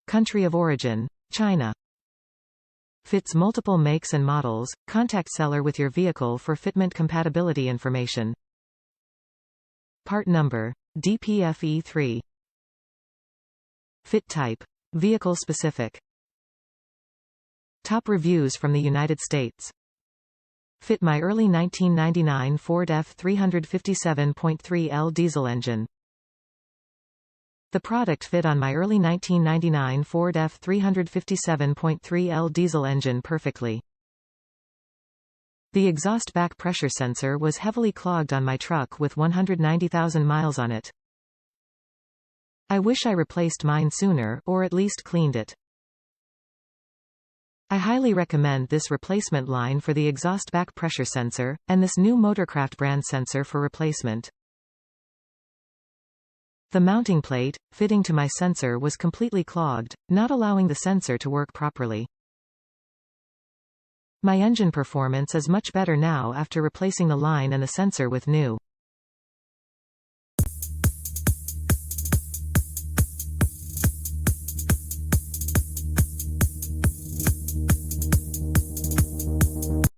Country of origin: China. Fits multiple makes and models. Contact seller with your vehicle for fitment compatibility information. Part number: DPFE3. Fit type: vehicle specific. Top reviews from the United States. Fit my early 1999 Ford F357.3L diesel engine. The product fit on my early 1999 Ford F357.3L diesel engine perfectly. The exhaust back pressure sensor was heavily clogged on my truck with 190,000 miles on it. I wish I replaced mine sooner, or at least cleaned it. I highly recommend this replacement line for the exhaust back pressure sensor, and this new Motorcraft brand sensor for replacement. The mounting plate, fitting to my sensor, was completely clogged, not allowing the sensor to work properly. My engine performance is much better now after replacing the line and the sensor with new.